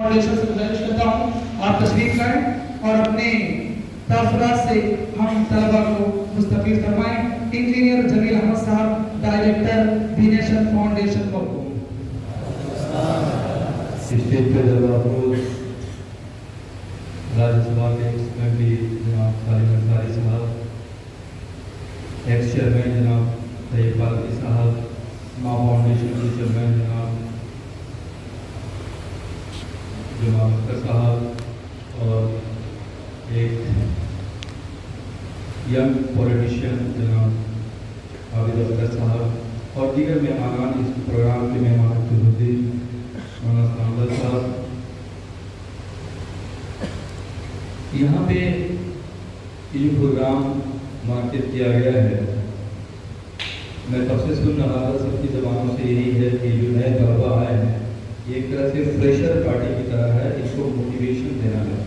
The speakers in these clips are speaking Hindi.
फाउंडेशन से गुजारिश करता हूँ आप तशरीफ लाएं और अपने तासुरात से हम तलबा को मुस्तफीद फरमाएं। इंजीनियर जमील अहमद साहब, डायरेक्टर बी नेशन फाउंडेशन को स्टेज पे राज्यसभा के एक्स-एमपी जनाब सालिम अंसारी साहब, एक्स चेयरमैन जनाब तैयब फारूकी साहब, माँ फाउंडेशन के चेयरमैन जनाब अख्तर साहब और एक यंग पॉलिटिशियन जनाब आबिद अख्तर साहब और दीगर मेहमान, इस प्रोग्राम के मेहमान खुदुद्दीन साहब। यहाँ पे ये प्रोग्राम मुनक़िद किया गया है, मैं तब से सुन रहा था, सबकी ज़बानों से यही है कि जो नए तलबा आए हैं ये एक तरह से फ्रेशर पार्टी की तरह है, इसको मोटिवेशन देना है।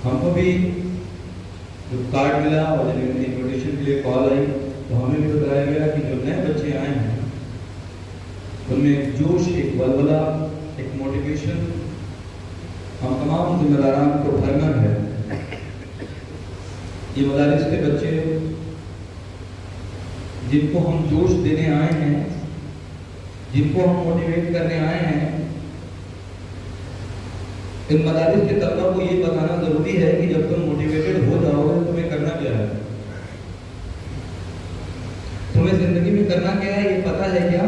हमको भी जो कार्ड मिला और जब इन्विटेशन के लिए कॉल आई तो हमें भी बताया गया कि जो नए बच्चे आए हैं उनमें एक जोश, एक वलवला, एक मोटिवेशन हम तमाम जिम्मेदारान को भरना है। ये मदारिस के बच्चे जिनको हम जोश देने आए हैं, जिनको हम मोटिवेट करने आए हैं, इन मदारिस के तलबा को ये बताना जरूरी है कि जब तुम मोटिवेटेड हो जाओगे तुम्हें करना क्या है, तुम्हें जिंदगी में करना क्या है ये पता है क्या?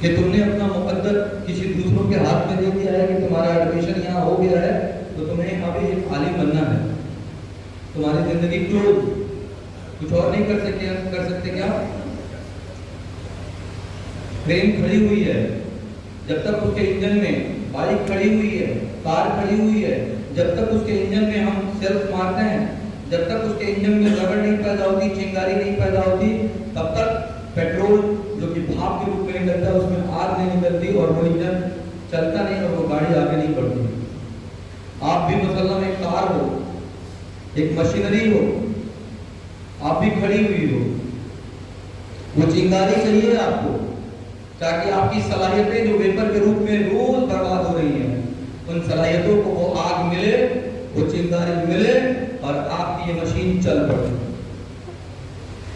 कि तुमने अपना मुकद्दर किसी दूसरों के हाथ में दे दिया है कि तुम्हारा एडमिशन यहाँ हो गया है तो तुम्हें अभी एक आलिम बनना है, तुम्हारी जिंदगी क्लोज, कुछ और नहीं कर सकते क्या? ट्रेन खड़ी हुई है, जब तक उसके इंजन में, बाइक खड़ी हुई है, कार खड़ी हुई है, जब तक उसके इंजन में हम सेल्फ मारते हैं, जब तक उसके इंजन में रगड़ नहीं पैदा होती, चिंगारी नहीं पैदा होती, तब तक पेट्रोल जो कि भाप के रूप में निकलता है उसमें आग नहीं निकलती और वो इंजन चलता नहीं और वो गाड़ी आगे नहीं बढ़ती। आप भी मसलन एक कार हो, एक मशीनरी हो, आप भी खड़ी हुई हो, वो चिंगारी चाहिए आपको ताकि आपकी सलाहियतें जो वेपर के रूप में रोज बर्बाद हो रही हैं, उन सलाहियतों को वो आग मिले, वो चिंगारी मिले और आपकी ये मशीन चल पड़े।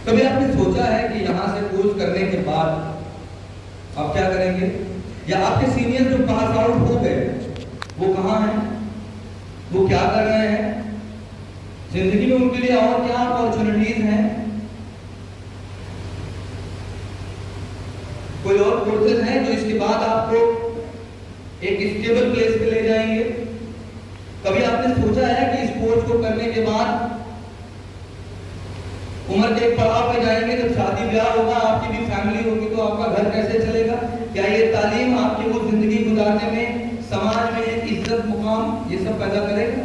कभी आपने सोचा है कि यहाँ से कोर्स करने के बाद आप क्या करेंगे? या आपके सीनियर जो पास आउट हो गए वो कहाँ हैं, वो क्या कर रहे हैं, जिंदगी में उनके लिए और क्या अपॉर्चुनिटीज हैं? कोई और कोर्सेज हैं जो इसके बाद आपको एक स्टेबल प्लेस पे ले जाएंगे? कभी आपने सोचा है कि इस कोर्स को करने के बाद उम्र के एक पड़ाव पे जाएंगे, जब शादी ब्याह होगा, आपकी भी फैमिली होगी, तो आपका घर कैसे चलेगा? क्या ये तालीम आपकी वो जिंदगी गुजारने में, समाज में एक इज्जत, मुकाम, ये सब पैदा करेगा?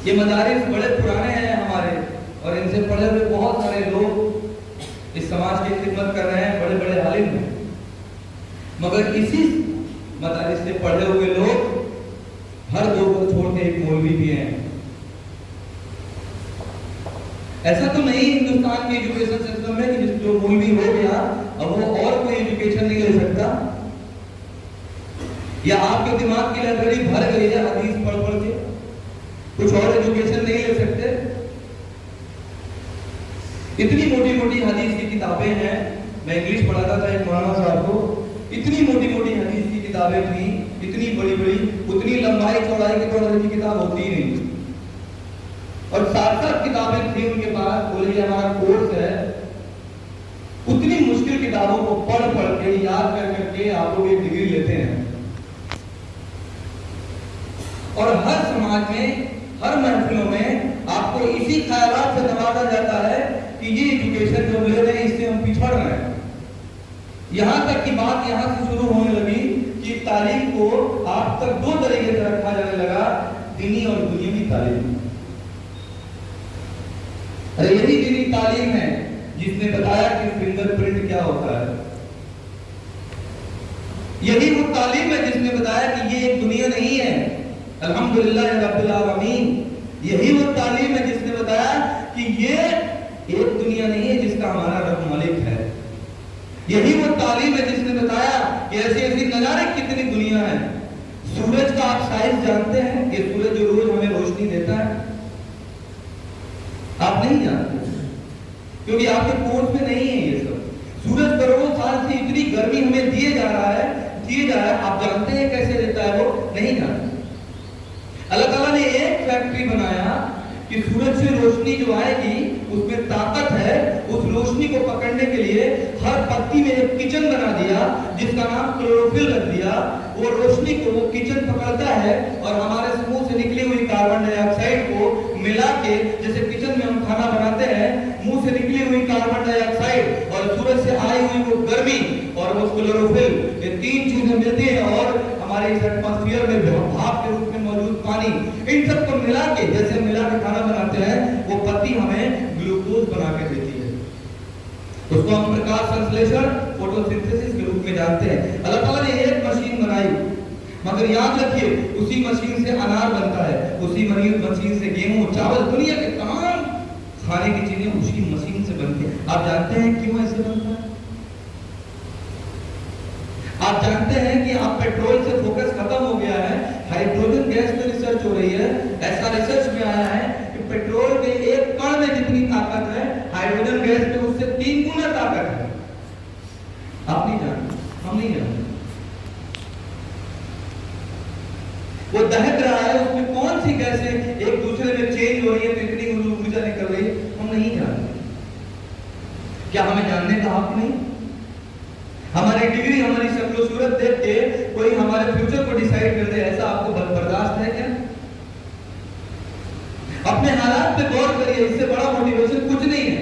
ये मदारिस बड़े पुराने हैं हमारे और इनसे पढ़े हुए बहुत सारे लोग इस समाज की खिदमत कर रहे हैं, बड़े बड़े आलिम हैं, मगर इसी मदारिस से पढ़े हुए लोग हर दो को छोड़ के एक मौलवी भी हैं। ऐसा तो नहीं हिंदुस्तान के एजुकेशन सिस्टम में कि जो मौलवी हो गया अब वो और कोई एजुकेशन नहीं ले सकता, या आपके दिमाग की लाइब्रेरी भर गई है हदीस पढ़ पढ़ के, कुछ और एजुकेशन नहीं ले सकते। इतनी मोटी मोटी हदीस की किताबें हैं, मैं इंग्लिश पढ़ाता था एक मौलाना साहब को, इतनी मोटी मोटी हदीस की किताबें थी, इतनी बड़ी बड़ी, उतनी लंबाई चौड़ाई की तो की किताब होती ही नहीं, और 7-7 किताबें थी उनके पास। बोले हमारा कोर्स है, उतनी मुश्किल किताबों को पढ़ पढ़ के याद कर करके आप लोग एक डिग्री लेते हैं। और हर समाज में, हर महफिलों में आपको इसी ख्यालात से नवाजा जाता है कि ये एजुकेशन जो ले रहे हैं इससे हम पिछड़ रहे हैं। यहां तक की बात यहां से शुरू होने लगी कि तालीम को आप तक दो तरीके से रखा जाने लगा, दीनी और दुनियावी तालीम। अरे यही दीनी तालीम है जिसने बताया कि फिंगरप्रिंट क्या होता है, यही वो तालीम है जिसने बताया कि ये एक दुनिया नहीं है, अल्हम्दुलिल्लाह रब्बिल आलमीन। यही वो तालीम है जिसने बताया कि ये एक दुनिया नहीं है जिसका हमारा रब मालिक है। यही वो तालीम है जिसने बताया कि ऐसी ऐसी नजारे कितनी दुनिया है। सूरज का आप साइज जानते हैं? ये सूरज जो रोज हमें रोशनी देता है, आप नहीं जानते क्योंकि आपके कोर्स में नहीं है ये सब। सूरज करोड़ों साल से इतनी गर्मी हमें दिए जा रहा है, आप जानते हैं कैसे देता है? वो नहीं जानते। अल्लाह ताला ने एक फैक्ट्री बनाया कि सूरज से रोशनी जो आएगी उसमें ताकत है। उस रोशनी को पकड़ने के लिए हर पत्ती में एक किचन बना दिया जिसका नाम क्लोरोफिल रख दिया। वो रोशनी को वो किचन पकड़ता है और हमारे मुंह से निकली हुई कार्बन डाइऑक्साइड को मिला के, जैसे किचन में हम खाना बनाते हैं, मुंह से निकली हुई कार्बन डाइऑक्साइड और सूरज से आई हुई वो गर्मी और वो क्लोरोफिल, ये तीन चीजें मिलती है और हमारे इस एटमॉस्फेयर में भाप के रूप में मौजूद पानी, इन सब को मिला के, जैसे मिला के खाना बनाते हैं, वो पत्ती हमें ग्लूकोज बना के देती है। उसको हम प्रकाश संश्लेषण, फोटोसिंथेसिस के रूप में जानते हैं। अल्लाह ताला ने एक मशीन बनाई, मगर याद रखिए उसी मशीन से अनार बनता है, उसी मशीन से गेहूं, चावल, दुनिया के तमाम खाने की चीजें उसी मशीन से बनती है। आप जानते हैं क्यों ऐसे बनता है? आप जानते हैं कि आप पेट्रोल से फोकस खत्म हो गया है, हाइड्रोजन गैस पे रिसर्च हो रही है। ऐसा रिसर्च में आया है कि पेट्रोल के एक कण में जितनी ताकत है, हाइड्रोजन गैस में उससे 3 गुना ताकत है। आप नहीं जानते, हम नहीं जानते। वो दहक रहा है, उसमें कौन सी गैसें एक दूसरे में चेंज हो रही है तो इतनी ऊर्जा निकल रही है, हम नहीं जानते। क्या हमें जानने का हक नहीं? हमारी डिग्री, हमारी शक्ल सूरत देख के कोई हमारे फ्यूचर को डिसाइड कर दे, ऐसा आपको बर्दाश्त है क्या? अपने हालात पे गौर करिए, इससे बड़ा मोटिवेशन कुछ नहीं है।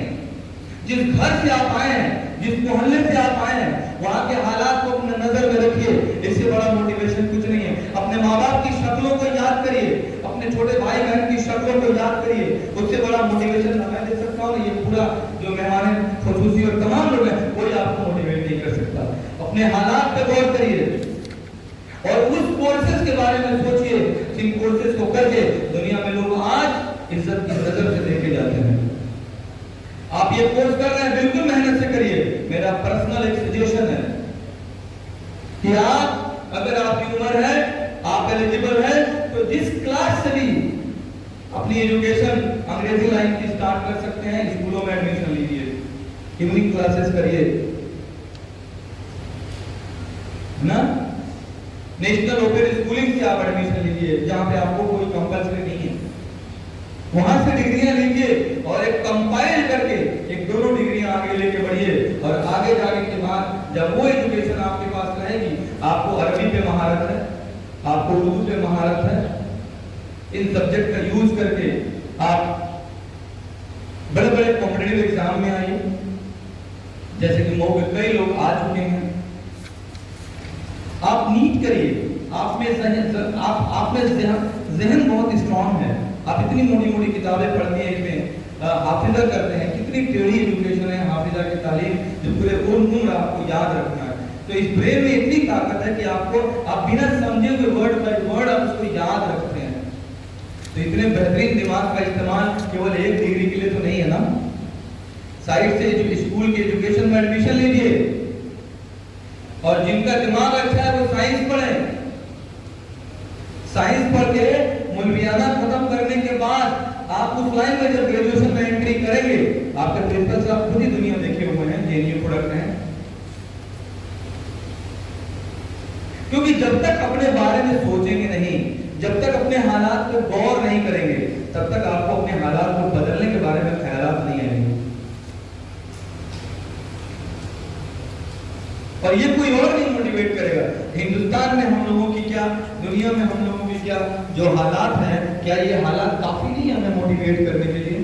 जिस घर से आप आए हैं, जिस मोहल्ले से आप आए हैं, वहां के हालात को अपने नजर में रखिए, इससे बड़ा मोटिवेशन कुछ नहीं है। अपने माँ बाप की शक्लों को याद करिए, अपने छोटे भाई बहन की शक्लों को याद करिए, उससे बड़ा मोटिवेशन मैं दे सकता हूँ। ये पूरा जो मेहमान खुसूसी और तमाम लोग हैं, कोई आपको मोटिवेट नहीं कर सकता। अपने हालात पे गौर करिए और उस कोर्सेज के बारे में सोचिए जिन कोर्सेज को करके दुनिया में लोग आज इज्जत की नजर से देखे जाते हैं। आप ये कोर्स कर रहे हैं, बिल्कुल मेहनत से करिए। मेरा पर्सनल एक सजेशन है कि आप, अगर आपकी उम्र है, आप एलिजिबल है, तो जिस क्लास से भी अपनी एजुकेशन अंग्रेजी लाइन की स्टार्ट कर सकते हैं, स्कूलों में एडमिशन लीजिए, इवनिंग क्लासेस करिए ना। नेशनल ओपन स्कूलिंग से आप एडमिशन लीजिए जहां पे आपको कोई कंपल्सरी नहीं है, वहां से डिग्रियां लीजिए और एक कंपाइल करके एक दोनों डिग्रियां आगे लेके बढ़िए। और आगे जाने के बाद जब वो एजुकेशन आपके पास रहेगी, आपको अरबी पे महारत है, आपको उर्दू पे महारत है, इन सब्जेक्ट का यूज करके आप बड़े बड़े कॉम्पिटिटिव एग्जाम में आइए, जैसे कि मौके कई लोग आ चुके हैं। आप नीट करिए, आप में जहन बहुत स्ट्रांग है। आप इतनी मोटी मोटी किताबें पढ़ती हैं, इसमें हाफिजा करते हैं, कितनी टेढ़ी एजुकेशन है हाफिजा की तालीम, जो पूरे उम्र आपको याद रखना है। तो इस ब्रेन में इतनी ताकत है कि आपको, आप बिना समझे हुए वर्ड बाय वर्ड आप उसको याद रखते हैं। तो इतने बेहतरीन दिमाग का इस्तेमाल केवल एक डिग्री के लिए तो नहीं है ना। साइड से स्कूल की एजुकेशन में एडमिशन लीजिए और जिनका दिमाग अच्छा है वो साइंस पढ़े। साइंस पढ़ के मुल्वियाना खत्म करने के बाद आप उस लाइन में जब ग्रेजुएशन में एंट्री करेंगे, आपके प्रिंसिपल साहब खुद ही दुनिया देखे हुए हैं, जेएनयू प्रोडक्ट हैं। क्योंकि जब तक अपने बारे में सोचेंगे नहीं, जब तक अपने हालात पर गौर नहीं करेंगे, तब तक आपको अपने हालात को बदलने के बारे में ख्यालात नहीं आएंगे। और ये कोई और नहीं मोटिवेट करेगा। हिंदुस्तान में हम लोगों की क्या, दुनिया में हम लोगों की क्या जो हालात हैं, क्या ये हालात काफी नहीं है हमें मोटिवेट करने के लिए?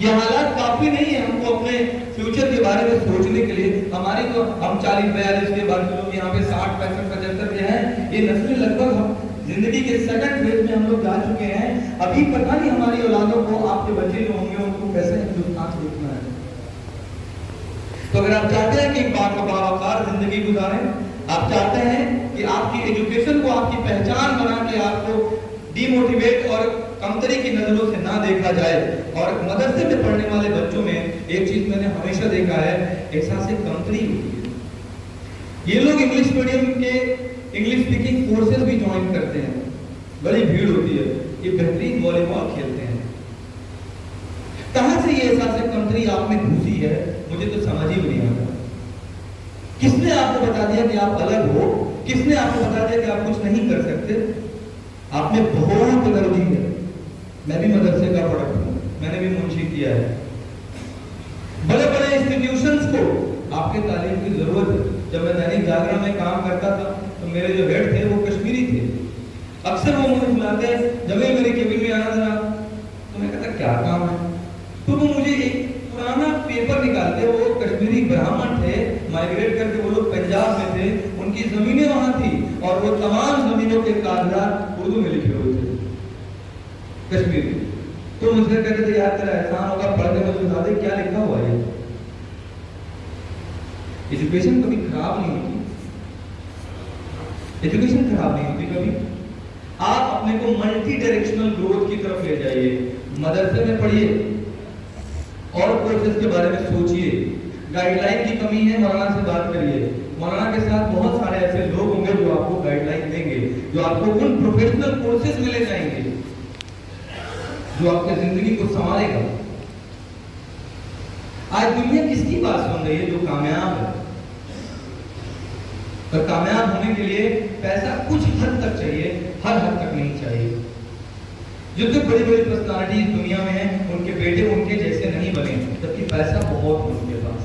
ये हालात काफी नहीं है हमको अपने फ्यूचर के बारे में सोचने के लिए? हमारी तो हम 40-42 के बाद लोग यहाँ पे 60, 65, 75 के हैं, ये नस्लें लगभग हम जिंदगी के सेकंड फेज में हम लोग जा चुके हैं। अभी पता नहीं हमारी औलादों को, आपके बच्चे जो होंगे उनको कैसे हिंदुस्तान देखना है। तो अगर आप चाहते हैं कि बावकार जिंदगी गुजारें, आप चाहते हैं कि आपकी एजुकेशन को आपकी पहचान बना के आपको डिमोटिवेट और कमतरी की नजरों से ना देखा जाए। और मदरसे में पढ़ने वाले बच्चों में एक चीज मैंने हमेशा देखा है, एहसास कमतरी होती है। ये लोग इंग्लिश मीडियम के इंग्लिश स्पीकिंग कोर्सेज भी ज्वाइन करते हैं, बड़ी भीड़ होती है, ये बेहतरीन वॉलीबॉल खेलते हैं। कहां से ये एहसास कमतरी आप में घुसी है, मुझे तो समझ ही नहीं आता। किसने आपको बता दिया कि आप अलग हो? किसने आपको बता दिया कि आप कुछ नहीं कर सकते? आप में बहुत एनर्जी है। मैं भी मदरसे का प्रोडक्ट हूं, मैंने भी मुंशी किया है। बड़े बड़े इंस्टीट्यूशंस को आपके तालीम की जरूरत है। जब मैं दैनिक जागरण में काम करता था तो मेरे जो हेड थे वो कश्मीरी थे। अक्सर वो मुझे बुलाते, जब मेरे केबिन में आना था तो मैं कहता क्या काम है, तो वो मुझे एक पुराना पेपर निकालते, वो कश्मीरी ब्राह्मण थे, माइग्रेट करके वो लोग पंजाब में थे, उनकी जमीनें वहां थी और वो तमाम जमीनों के कागजात उर्दू में लिखे हुए थे कश्मीरी। तो मुझसे कहते थे यार तेरा एहसान होगा, पढ़ के मुझे बता दे क्या लिखा हुआ है। एजुकेशन कभी खराब नहीं होती, एजुकेशन खराब नहीं होती कभी। आप अपने को मल्टी डायरेक्शनल ग्रोथ की तरफ ले जाइए। मदरसे में पढ़िए और कोर्सेज के बारे में सोचिए। गाइडलाइन की कमी है, मौलाना से बात करिए। मौलाना के साथ बहुत सारे ऐसे लोग होंगे जो आपको गाइडलाइन देंगे, जो आपको उन प्रोफेशनल कोर्सेज में ले जाएंगे जो आपकी जिंदगी को संवारेगा। आज दुनिया किसकी बात सुन रही है? जो कामयाब है। पर कामयाब होने के लिए पैसा कुछ हद तक चाहिए, हर हद तक नहीं चाहिए। जो तो बड़ी बड़ी पर्सनालिटी दुनिया में है, उनके बेटे उनके जैसे नहीं बने, जबकि पैसा बहुत है उनके पास।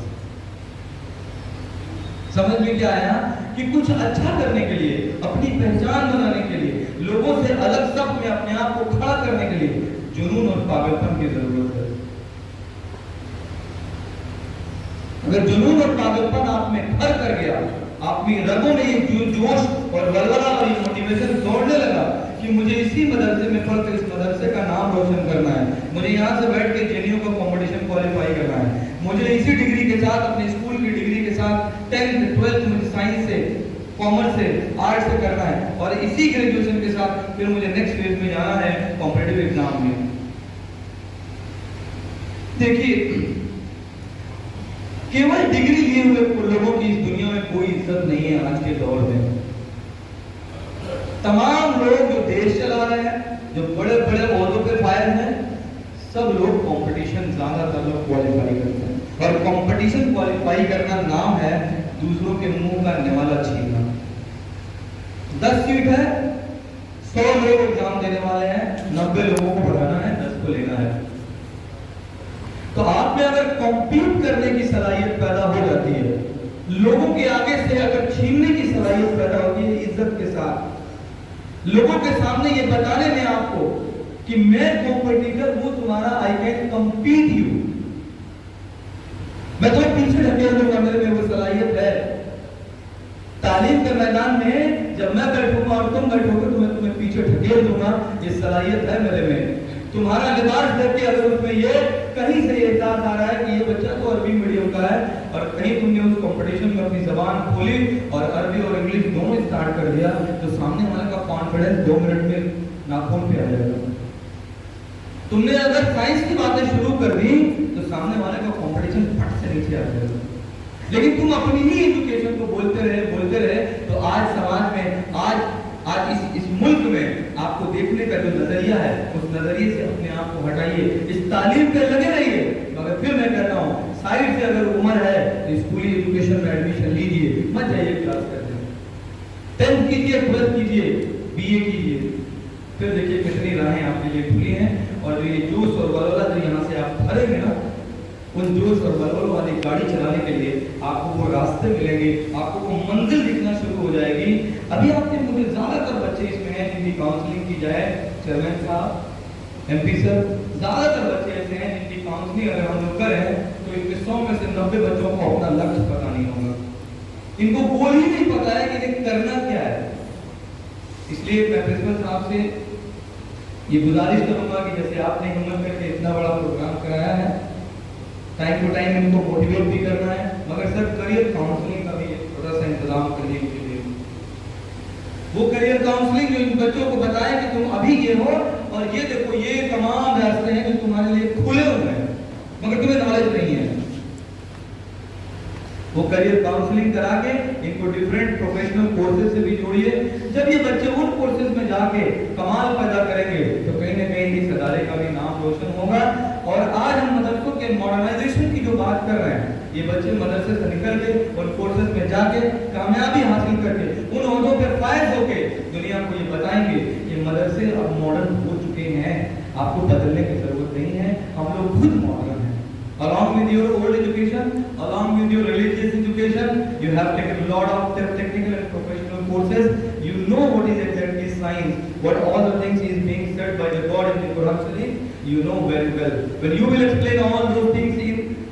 समझ में क्या आया कि कुछ अच्छा करने के लिए, अपनी पहचान बनाने के लिए, लोगों से अलग सब में अपने आप को खड़ा करने के लिए जुनून और पागलपन की जरूरत है। अगर जुनून और पागलपन आप में भर कर गया, आप में रगों में ये जोश और वलवला और ये मोटिवेशन दौड़ने लगा कि मुझे इसी मदरसे में पढ़कर इस मदरसे का नाम रोशन करना है, मुझे यहाँ से बैठ के जेएनयू का कंपटीशन क्वालिफाई करना है, मुझे इसी डिग्री के साथ, अपने स्कूल की डिग्री के साथ 10th 12th मुझे साइंस से, कॉमर्स से, आर्ट से करना है और इसी ग्रेजुएशन के साथ फिर मुझे नेक्स्ट फेज में जाना है कॉम्पिटिटिव एग्जाम में। देखिए, केवल डिग्री लिए हुए लोगों की इस दुनिया में कोई इज्जत नहीं है आज के दौर में। तमाम लोग जो देश चला रहे हैं, जो बड़े बड़े ओहदों पे फायर हैं, सब लोग कंपटीशन ज्यादातर लोग क्वालिफाई करते हैं। और कंपटीशन क्वालिफाई करना नाम है दूसरों के मुंह का निवाला छीनना। 10 सीट है, 100 लोग एग्जाम देने वाले हैं, 90 लोगों को पढ़ाना है, 10 को लेना है। तो आप में अगर कॉम्पीट करने की सलाहियत पैदा हो जाती है, लोगों के आगे से अगर छीनने की सलाहियत पैदा होती है इज्जत के साथ, लोगों के सामने ये बताने में आपको कि मैं कॉम्पिटिटर हूं तुम्हारा, आई कैन कम्पीट यू, मैं तुम्हें पीछे ढकेल दूंगा, मेरे में वो सलाहियत है। तालीम के मैदान में जब मैं बैठूंगा और तुम बैठोगे तो मैं तुम्हें पीछे ढकेल दूंगा, ये सलाहियत है मेरे में। तुम्हारा लिबास देख के अगर उसमें ये कहीं से एहसास आ रहा है कि ये बच्चा तो अरबी मीडियम का है और कहीं तुमने उस कंपटीशन में अपनी जबान खोली और अरबी और इंग्लिश दोनों स्टार्ट कर दिया, तो सामने वाले का कॉन्फिडेंस 2 मिनट में नाखून पे आ जाएगा। तुमने अगर साइंस की बातें शुरू कर दी तो सामने वाले का कंपटीशन फट से नीचे आ जाएगा। लेकिन तुम अपनी ही एजुकेशन को बोलते रहे तो आज समाज में, आज इस मुल्क में आपको देखने का जो नजरिया है, उस नजरिए से अपने आप को हटाइए, इस तालीम पे लगे रहिए। मगर फिर मैं कहता हूँ, साइड से अगर उम्र है तो स्कूली एजुकेशन में एडमिशन लीजिए, मत जाइए क्लास करने। 10th कीजिए, 12th कीजिए, बीए कीजिए, फिर देखिए कितनी राहें आपके लिए खुली हैं। और जो ये जोश और वलवला जो यहाँ से आप भरेंगे ना, उन जोश और वलवल वाली गाड़ी चलाने के लिए आपको वो रास्ते मिलेंगे, आपको वो मंजिल दिखना शुरू हो जाएगी। अभी आपके मुझे ज्यादातर बच्चे इसमें हैं जिनकी काउंसलिंग की जाए, चेयरमैन साहब, एमपी सर, ज्यादातर बच्चे ऐसे हैं जिनकी काउंसलिंग अगर हम लोग करें तो इनके 100 में से 90 बच्चों को अपना लक्ष्य पता नहीं होगा, इनको गोल ही नहीं पता है कि इन्हें करना क्या है। इसलिए मैं प्रिंसिपल साहब से ये गुजारिश करूंगा कि जैसे आपने हिम्मत करके इतना बड़ा प्रोग्राम कराया है, टाइम टू टाइम इनको मोटिवेट भी करना है, मगर सर करियर काउंसलिंग का भी थोड़ा सा इंतजाम करने के लिए वो करियर काउंसलिंग जो इन बच्चों को बताएं कि तुम अभी ये हो और ये देखो ये तमाम रास्ते हैं जो तुम्हारे लिए खुले हुए हैं, मगर तुम्हें नॉलेज नहीं है। वो करियर काउंसलिंग करा के इनको डिफरेंट प्रोफेशनल कोर्सेज से भी जोड़िए। जब ये बच्चे उन कोर्सेज में जाके कमाल पैदा करेंगे तो कहीं ना कहीं इस अदारे का भी नाम रोशन होगा। और आज हम मदरसों के मॉडर्नाइजेशन की जो बात कर रहे हैं, ये बच्चे मदरसे से निकल के और कोर्सेज में जाके कामयाबी हासिल करके उन ओहदों पे फायज होके दुनिया को ये बताएंगे कि मदरसे अब मॉडर्न हो चुके हैं, आपको बदलने की जरूरत नहीं है, हम लोग खुद मॉडर्न हैं। Along with your old education, along with your religious education, you have taken a lot of technical and professional courses. You know what is exactly science, what all the things is being said by the God in the Quran Sharif. You know very well. When you will explain all those things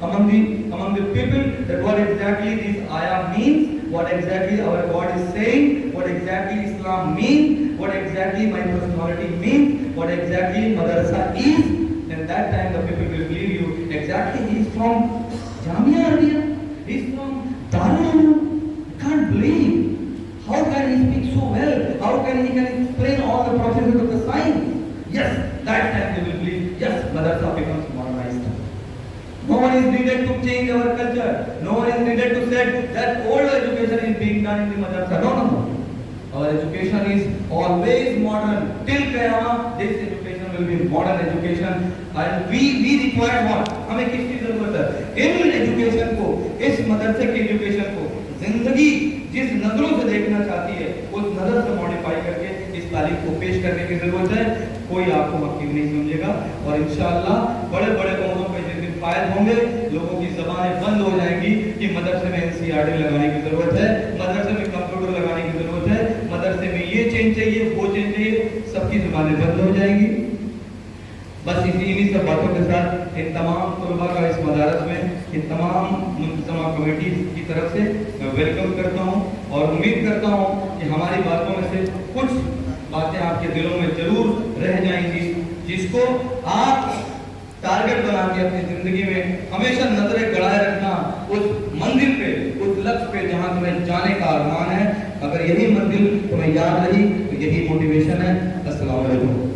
among the people, that what exactly this ayah means, what exactly our God is saying, what exactly Islam means, what exactly my personality means, what exactly madrasa is. Then that time the people will believe you. Exactly, he is from Jamia Arabia. He is from Darul Uloom. I can't believe. How can he speak so well? How can he explain all the processes of the science? Yes, that time they will believe. Yes, madrasa becomes modernized. No one is needed to change our culture. No one is needed to say that old education is being done in the madrasa. No, no, no. Our education is always modern. Till Qiyamah, this education will be modern education. And we require what? हमें किसकी जरूरत है? इन एजुकेशन को, इस मदरसे की एजुकेशन को जिंदगी जिस नजरों से देखना चाहती है उस नजर से मॉडिफाई करके इस तालीम को पेश करने की जरूरत है। कोई आपको हकीम नहीं समझेगा और इंशाअल्लाह बड़े बड़े ओहदों पे जिस दिन फायद होंगे, लोगों की जबानें बंद हो जाएंगी कि मदरसे में एनसीईआरटी लगाने की जरूरत है, मदरसे में कंप्यूटर लगाने की जरूरत है, मदरसे में ये चेंज चाहिए, वो चेंज चाहिए, सबकी जबानें बंद हो जाएंगी। बस इन्हीं सब बातों के साथ इन तमाम तलबा का इस मदारस में इन तमाम मुंतजमा कमेटी की तरफ से मैं वेलकम करता हूँ और उम्मीद करता हूँ कि हमारी बातों में से कुछ बातें आपके दिलों में जरूर रह जाएंगी, जिसको आप टारगेट बना के अपनी जिंदगी में हमेशा नजरें गड़ाए रखना उस मंजिल पे, उस लक्ष्य पे जहाँ तुम्हें जाने का अरमान है। अगर यही मंजिल तुम्हें याद रही तो यही मोटिवेशन है। अस्सलाम वालेकुम।